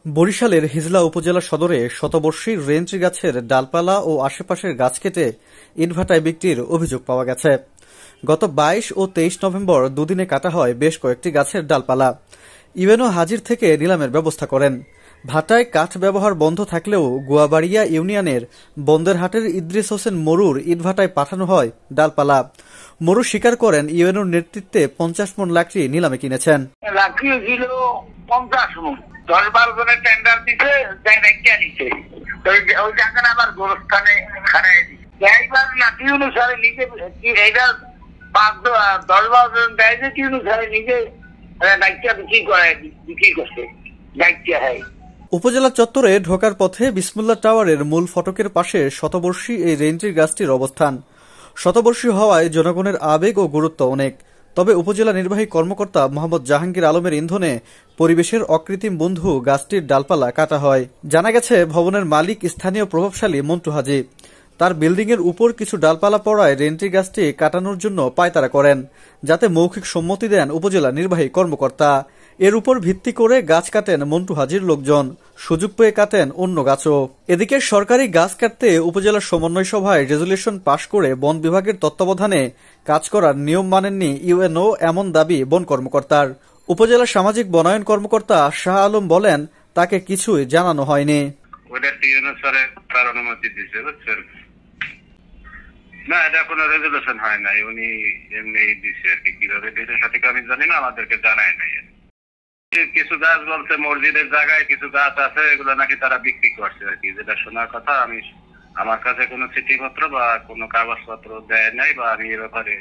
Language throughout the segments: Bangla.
বরিশালের হিজলা উপজেলা সদরে শতবর্ষী রেঞ্চ গাছের ডালপালা ও আশেপাশের গাছ কেটে ইটভাটায় বিক্রির অভিযোগ পাওয়া গেছে। গত ২২ ও ২৩ নভেম্বর দুদিনে কাটা হয় বেশ কয়েকটি গাছের ডালপালা। ইউএনও হাজির থেকে নিলামের ব্যবস্থা করেন। ভাটায় কাঠ ব্যবহার বন্ধ থাকলেও গুয়াবাড়িয়া ইউনিয়নের বন্দেরহাটের ইদ্রিস হোসেন মরুর ইটভাটায় পাঠানো হয় ডালপালা। মরু স্বীকার করেন ইউএনওর নেতৃত্বে ৫০ মণ লাকড়ি নিলামে কিনেছেন। লাকড়ি ছিল ৫০ মণ, ১০-১২ জনের টেন্ডার দিতে নিচ্ছে, ওই টাকা আবার গোরস্থানে খারাই দিচ্ছে। ড্রাইভার লাকড়ি অনুসারে নিজে এইটা ৫-১০-১২ জন দেয় যে কি অনুসারে নিজে বিক্রি করছে দায়িত্ব। উপজেলা চত্বরে ঢোকার পথে বিসমুল্লাহ টাওয়ারের মূল ফটকের পাশে শতবর্ষী এই রেঞ্চের গাছটির অবস্থান। শতবর্ষী হওয়ায় জনগণের আবেগ ও গুরুত্ব অনেক। তবে উপজেলা নির্বাহী কর্মকর্তা মোহাম্মদ জাহাঙ্গীর আলমের ইন্ধনে পরিবেশের অকৃত্রিম বন্ধু গাছটির ডালপালা কাটা হয়। জানা গেছে, ভবনের মালিক স্থানীয় প্রভাবশালী মন্টু হাজি। তার বিল্ডিংয়ের উপর কিছু ডালপালা পড়ায় রেঞ্চি গাছটি কাটানোর জন্য পায়তারা করেন, যাতে মৌখিক সম্মতি দেন উপজেলা নির্বাহী কর্মকর্তা। এর উপর ভিত্তি করে গাছ কাটেন মন্টু হাজির লোকজন, সুযোগ পেয়ে কাটেন অন্য গাছও। এদিকে সরকারি গাছ কাটতে উপজেলা সমন্বয় সভায় রেজুলেশন পাশ করে বন বিভাগের তত্ত্বাবধানে কাজ করার নিয়ম মানেননি ইউএনও, এমন দাবি বন কর্মকর্তার। উপজেলা সামাজিক বনায়ন কর্মকর্তা শাহ আলম বলেন, তাকে কিছুই জানানো হয়নি। না, এটা কোনো রেজুলেশন হয় নাই, উনি এমনি দিচ্ছে আর কি। কিভাবে দিচ্ছে সঠিক আমি জানি না, আমাদেরকে জানায় নাই। কিছু গাছ বলছে মসজিদের জায়গায় কিছু গাছ আছে, এগুলো নাকি তারা বিক্রি করছে আর কি, যেটা শোনার কথা। আমার কাছে কোনো চিঠিপত্র বা কোনো কাগজপত্র দেয় নাই, বা আমি এ ব্যাপারে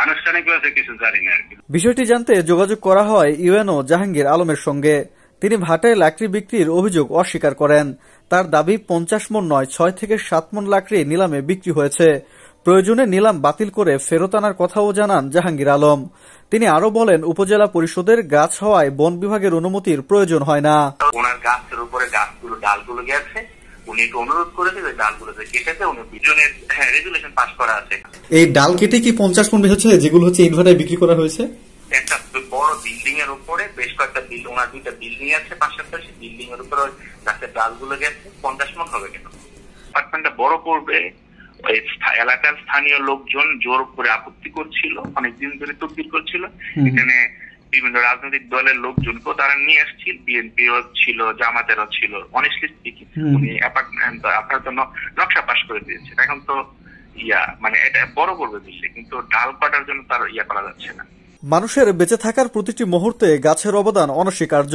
আনুষ্ঠানিকভাবে কিছু জানি না আর কি। বিষয়টি জানতে যোগাযোগ করা হয় ইউএনও জাহাঙ্গীর আলমের সঙ্গে। তিনি ভাটায় লাকড়ি বিক্রির অভিযোগ অস্বীকার করেন। তার দাবি ৫০ মণ নয়, ৬ থেকে ৭ মণ লাকড়ি নিলামে বিক্রি হয়েছে। প্রয়োজনে নিলাম বাতিল করে ফেরত আনার কথাও জানান জাহাঙ্গীর আলম। তিনি আরো বলেন, উপজেলা পরিষদের গাছ হওয়ায় বন বিভাগের অনুমতির প্রয়োজন হয় না। ওনার গাছের উপরে গাছগুলো ডালগুলো গেছে, উনি একটু অনুরোধ করেছে যে ডালগুলো কেটেছে, উনি দুজনের রেজুলেশন পাস করা আছে। এই ডাল কেটে কি ৫০ মণ হচ্ছে, যেগুলো হচ্ছে ইটভাটায় বিক্রি করা হয়েছে? একটা বড় বিল্ডিং এর উপরে বেশ কয়েকটা ওনার 2টা বিল্ডিং আছে পাশাপাশি, বিল্ডিং এর উপরে গাছের ডালগুলো গেছে। ৫০ মণ হবে কেন? ডিপার্টমেন্টটা বড় করবে, এলাকার স্থানীয় লোকজন জোর করে আপত্তি করছিল, অনেকদিন ধরে তদবির করছিল। এখানে বিভিন্ন রাজনৈতিক দলের লোকজনকেও তারা নিয়ে আসছিল, বিএনপিও ছিল, জামাতেরও ছিল। অনেস্টলি স্পিকিং, উনি অ্যাপার্টমেন্ট আপনার জন্য নকশা পাস করে দিয়েছেন। এখন তো মানে এটা বড় করবে বিষয়, কিন্তু ডাল কাটার জন্য তার করা যাচ্ছে না। মানুষের বেঁচে থাকার প্রতিটি মুহূর্তে গাছের অবদান অনস্বীকার্য।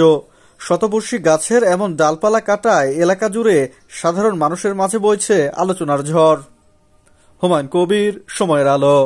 শতবর্ষী গাছের এমন ডালপালা কাটায় এলাকা জুড়ে সাধারণ মানুষের মাঝে বইছে আলোচনার ঝড়। হুমায়ুন কবির, সময়ের আলো।